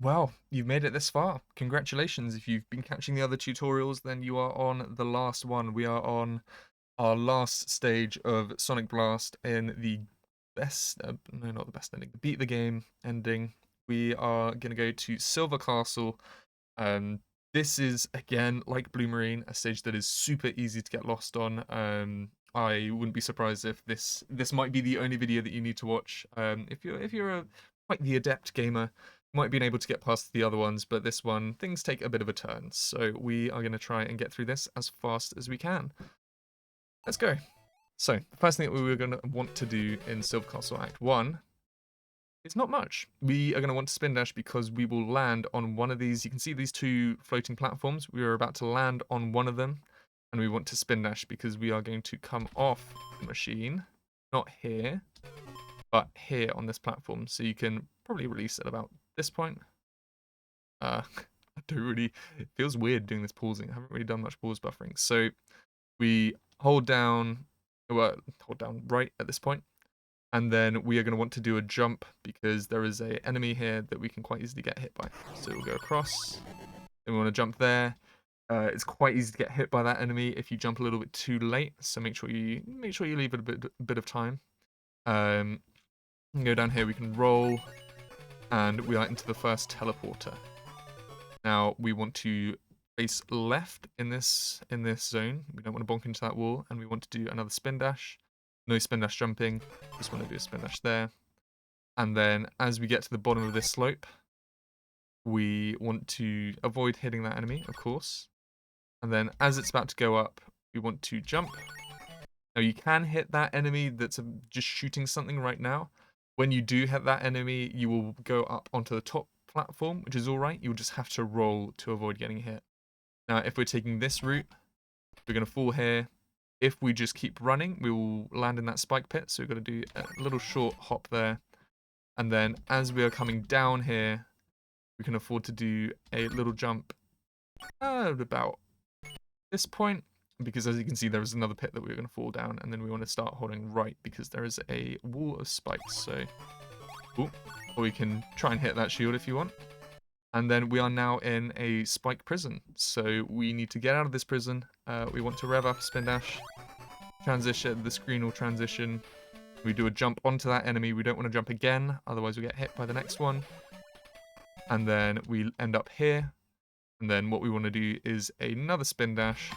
Well, you've made it this far. Congratulations. If you've been catching the other tutorials, then you are on the last one. We are on our last stage of Sonic Blast in the best, no, not the best ending, the beat the game ending. We are going to go to Silver Castle. Um, this is, again, like Blue Marine, a stage that is super easy to get lost on. I wouldn't be surprised if this might be the only video that you need to watch. If you're a quite the adept gamer, you might have been able to get past the other ones, but this one, things take a bit of a turn. So we are going to try and get through this as fast as we can. Let's go. So, the first thing that we were going to want to do in Silver Castle Act 1 is not much. We are going to want to spin dash because we will land on one of these. You can see these two floating platforms. We are about to land on one of them, and we want to spin dash because we are going to come off the machine, not here, but here on this platform. So you can probably release at about this point. I don't really, it feels weird doing this pausing. I haven't really done much pause buffering. So we hold down, well, hold down right at this point, and then we are going to want to do a jump because there is a enemy here that we can quite easily get hit by. So we'll go across, and we want to jump there. It's quite easy to get hit by that enemy if you jump a little bit too late. So make sure you leave it a bit of time. We can go down here. We can roll, and we are into the first teleporter. Now we want to face left in this zone. We don't want to bonk into that wall, and we want to do another spin dash. No spin dash jumping. Just want to do a spin dash there. And then as we get to the bottom of this slope, we want to avoid hitting that enemy, of course. And then as it's about to go up, we want to jump. Now you can hit that enemy that's just shooting something right now. When you do hit that enemy, you will go up onto the top platform, which is alright. You'll just have to roll to avoid getting hit. Now, if we're taking this route, we're going to fall here. If we just keep running, we will land in that spike pit. So we've got to do a little short hop there. And then as we are coming down here, we can afford to do a little jump at about this point. Because as you can see, there is another pit that we're going to fall down. And then we want to start holding right because there is a wall of spikes. So, ooh, or we can try and hit that shield if you want. And then we are now in a spike prison. So we need to get out of this prison. We want to rev up, spin dash, transition. The screen will transition. We do a jump onto that enemy. We don't want to jump again, otherwise we get hit by the next one. And then we end up here. And then what we want to do is another spin dash.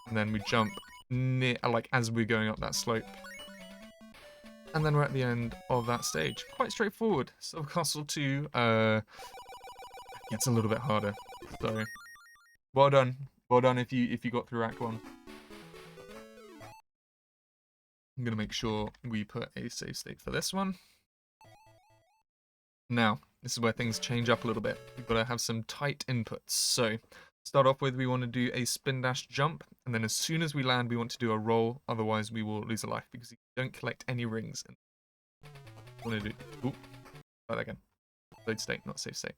And then we jump near, like as we're going up that slope. And then we're at the end of that stage. Quite straightforward. Silver Castle 2 gets a little bit harder. So well done. Well done if you got through Act 1. I'm going to make sure we put a save state for this one. Now, this is where things change up a little bit. We've got to have some tight inputs. So, start off with, we want to do a spin dash jump, and then as soon as we land, we want to do a roll, otherwise we will lose a life, because you don't collect any rings. We want to do, ooh, try that again. Load state, not save state.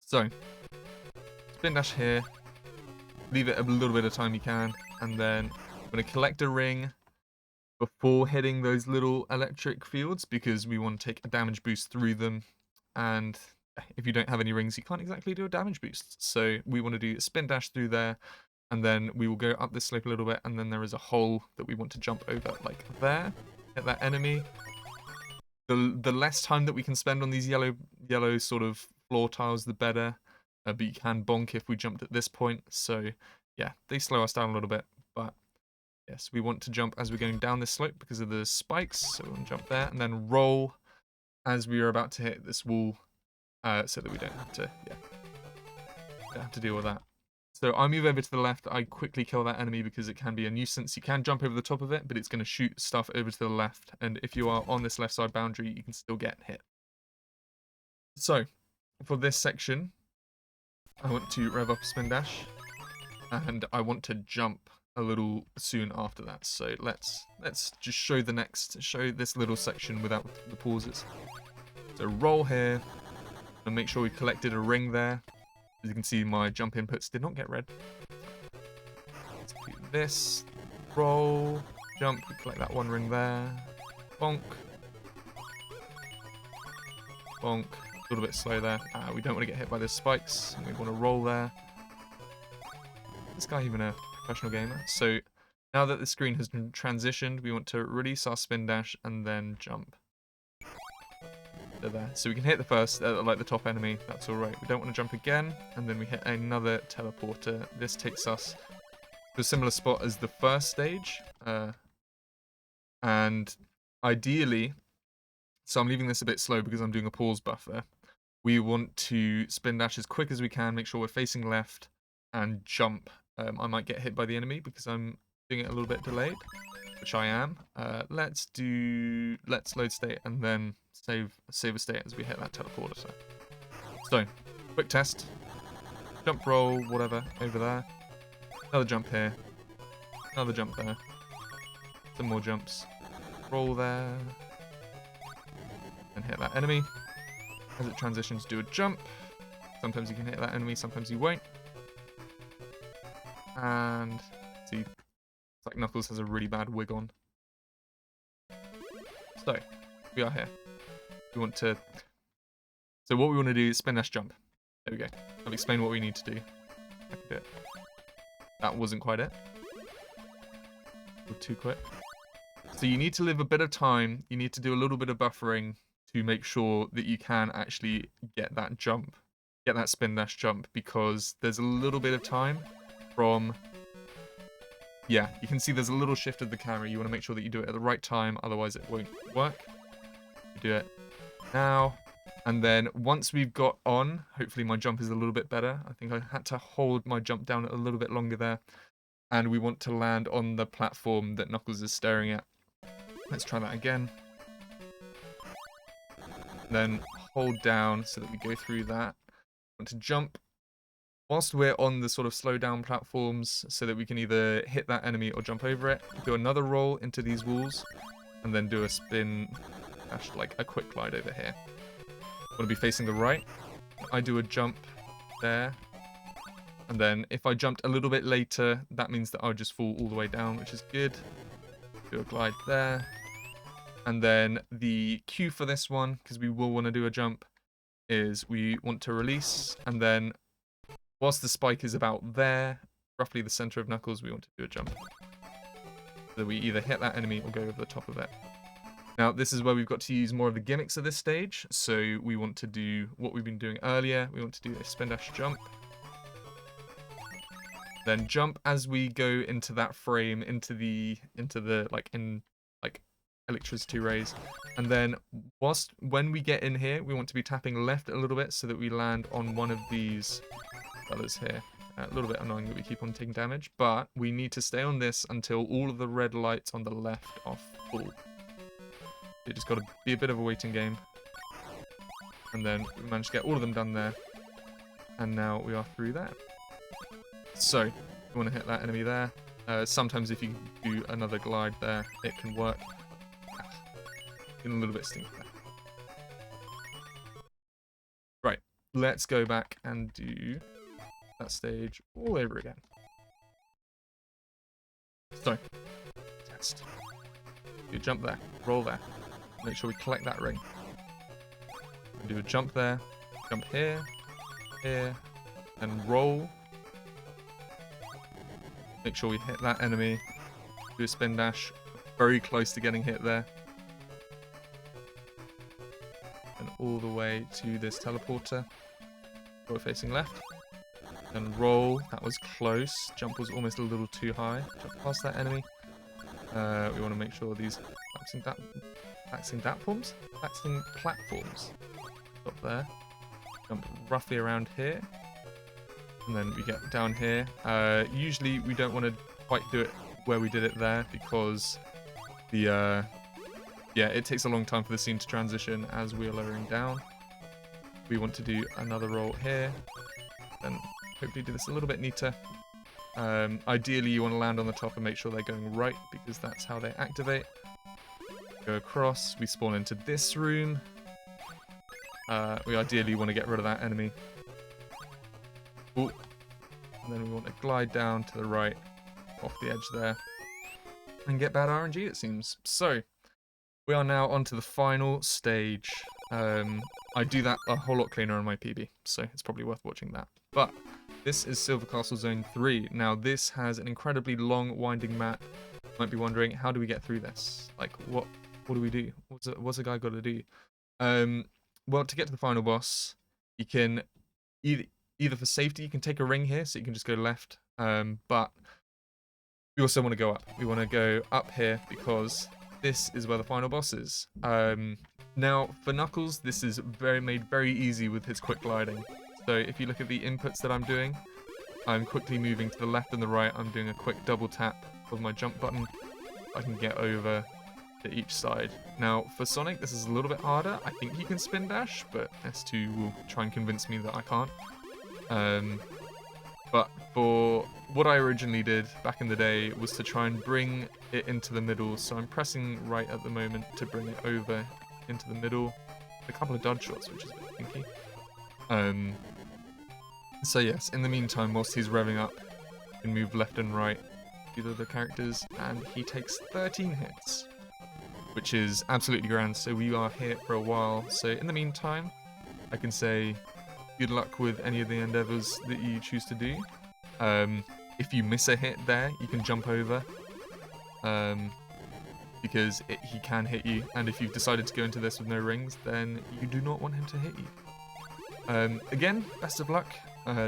So, spin dash here, leave it a little bit of time you can, and then I'm going to collect a ring before hitting those little electric fields because we want to take a damage boost through them, and if you don't have any rings you can't exactly do a damage boost, so we want to do a spin dash through there, and then we will go up this slope a little bit, and then there is a hole that we want to jump over, like there, hit that enemy. The less time that we can spend on these yellow sort of floor tiles, the better, but you can bonk if we jumped at this point, so yeah, they slow us down a little bit, but yes, we want to jump as we're going down this slope because of the spikes, so we want to jump there, and then roll as we are about to hit this wall, so that we don't have to deal with that. So I move over to the left, I quickly kill that enemy because it can be a nuisance. You can jump over the top of it, but it's going to shoot stuff over to the left, and if you are on this left side boundary, you can still get hit. So, for this section, I want to rev up spin dash, and I want to jump a little soon after that. So let's just show this little section without the pauses. So roll here, and make sure we collected a ring there. As you can see, my jump inputs did not get red. Let's do this, roll, jump, we collect that one ring there, bonk, bonk, A little bit slow there. We don't want to get hit by the spikes. And we want to roll there. Is this guy even a professional gamer? So now that the screen has been transitioned, we want to release our spin dash and then jump. There. So we can hit the first, like the top enemy, that's alright. We don't want to jump again, and then we hit another teleporter. This takes us to a similar spot as the first stage. And ideally, so I'm leaving this a bit slow because I'm doing a pause buffer. We want to spin dash as quick as we can, make sure we're facing left, and jump. I might get hit by the enemy because I'm doing it a little bit delayed, which I am. Let's load state and then save a state as we hit that teleporter. So, quick test. Jump roll, whatever, over there. Another jump here. Another jump there. Some more jumps. Roll there. And hit that enemy. As it transitions, do a jump. Sometimes you can hit that enemy, sometimes you won't. And see, it's like Knuckles has a really bad wig on. So, we are here. We want to... So what we want to do is spin dash jump. There we go. I'll explain what we need to do. I can do it. That wasn't quite it. Too quick. So you need to leave a bit of time. You need to do a little bit of buffering to make sure that you can actually get that jump. Get that spin dash jump, because there's a little bit of time from... Yeah, you can see there's a little shift of the camera. You want to make sure that you do it at the right time, otherwise it won't work. You do it now, and then once we've got on, hopefully my jump is a little bit better. I think I had to hold my jump down a little bit longer there, and we want to land on the platform that Knuckles is staring at. Let's try that again. Then hold down so that we go through that. Want to jump whilst we're on the sort of slow down platforms so that we can either hit that enemy or jump over it. Do another roll into these walls, and then do a spin dash, like a quick glide over here. Want to be facing the right. I do a jump there. And then if I jumped a little bit later, that means that I'll just fall all the way down, which is good. Do a glide there. And then the cue for this one, because we will want to do a jump, is we want to release, and then whilst the spike is about there, roughly the center of Knuckles, we want to do a jump. So we either hit that enemy or go over the top of it. Now, this is where we've got to use more of the gimmicks of this stage. So we want to do what we've been doing earlier. We want to do a spin dash jump. Then jump as we go into that frame, into the electricity rays. And then when we get in here, we want to be tapping left a little bit so that we land on one of these fellas here. A little bit annoying that we keep on taking damage, but we need to stay on this until all of the red lights on the left are full. It just got to be a bit of a waiting game. And then we managed to get all of them done there. And now we are through there. So, you want to hit that enemy there. Sometimes if you do another glide there, it can work. Getting a little bit stinky there. Right, let's go back and do that stage all over again. So, test. You jump there, roll there. Make sure we collect that ring. Do a jump there, jump here, here, and roll. Make sure we hit that enemy. Do a spin dash. Very close to getting hit there. And all the way to this teleporter. We're facing left. And roll. That was close. Jump was almost a little too high. Jump past that enemy. We want to make sure these waxing platforms. Stop there. Jump roughly around here. And then we get down here. Usually we don't want to quite do it where we did it there because the it takes a long time for the scene to transition as we're lowering down. We want to do another roll here, and hopefully do this a little bit neater. Ideally you want to land on the top and make sure they're going right because that's how they activate. Go across, we spawn into this room. We ideally want to get rid of that enemy. Ooh. And then we want to glide down to the right, off the edge there, and get bad RNG it seems. So, we are now onto the final stage. I do that a whole lot cleaner on my PB, so it's probably worth watching that. But this is Silver Castle Zone 3. Now this has an incredibly long, winding map. You might be wondering, how do we get through this? Like, what do we do? What's a guy got to do? Well, to get to the final boss, you can either for safety, you can take a ring here, so you can just go left. But we also want to go up. We want to go up here because this is where the final boss is. Now, for Knuckles, this is made very easy with his quick gliding. So if you look at the inputs that I'm doing, I'm quickly moving to the left and the right. I'm doing a quick double tap of my jump button. I can get over to each side. Now, for Sonic, this is a little bit harder. I think he can spin dash, but S2 will try and convince me that I can't. But for what I originally did back in the day was to try and bring it into the middle. So I'm pressing right at the moment to bring it over into the middle. A couple of dodge shots, which is a bit kinky. So yes, in the meantime, whilst he's revving up, you can move left and right, either of the characters, and he takes 13 hits, which is absolutely grand. So we are here for a while. So in the meantime, I can say good luck with any of the endeavors that you choose to do. If you miss a hit there, you can jump over, because he can hit you, and if you've decided to go into this with no rings, then you do not want him to hit you. Again, best of luck.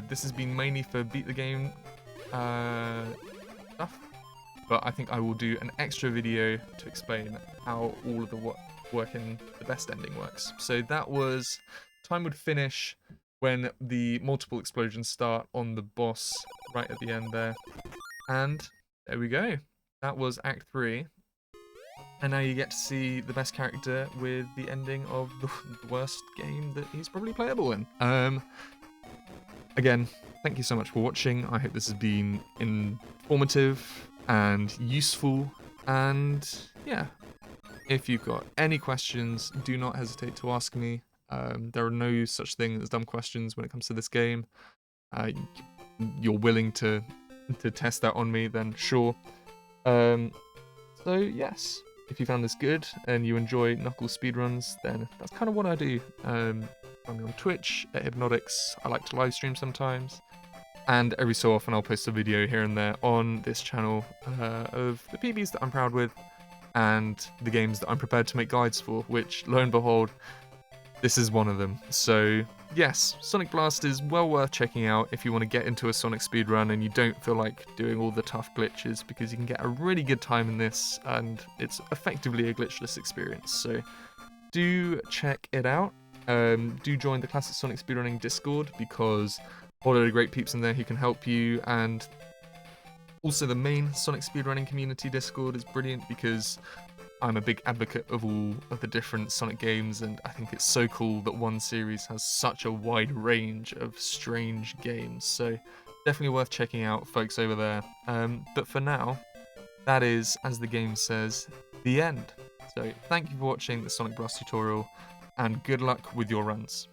This has been mainly for beat the game stuff, but I think I will do an extra video to explain how all of the work in the best ending works. So that was, time would finish when the multiple explosions start on the boss right at the end there. And there we go. That was Act 3. And now you get to see the best character with the ending of the worst game that he's probably playable in. Again, thank you so much for watching. I hope this has been informative and useful. And yeah, if you've got any questions, do not hesitate to ask me. There are no such thing as dumb questions when it comes to this game. You're willing to test that on me, then sure. So yes, if you found this good and you enjoy Knuckles speedruns, then that's kind of what I do. I'm on Twitch at Hypnotics. I like to live stream sometimes, and every so often I'll post a video here and there on this channel of the PBs that I'm proud with and the games that I'm prepared to make guides for, which, lo and behold, this is one of them. So yes, Sonic Blast is well worth checking out if you want to get into a Sonic speedrun and you don't feel like doing all the tough glitches, because you can get a really good time in this and it's effectively a glitchless experience. So do check it out. Do join the Classic Sonic Speedrunning Discord, because a whole load of great peeps in there who can help you, and also the main Sonic Speedrunning Community Discord is brilliant because I'm a big advocate of all of the different Sonic games, and I think it's so cool that one series has such a wide range of strange games. So definitely worth checking out, folks over there. But for now, that is, as the game says, the end. So thank you for watching the Sonic Blast tutorial, and good luck with your runs.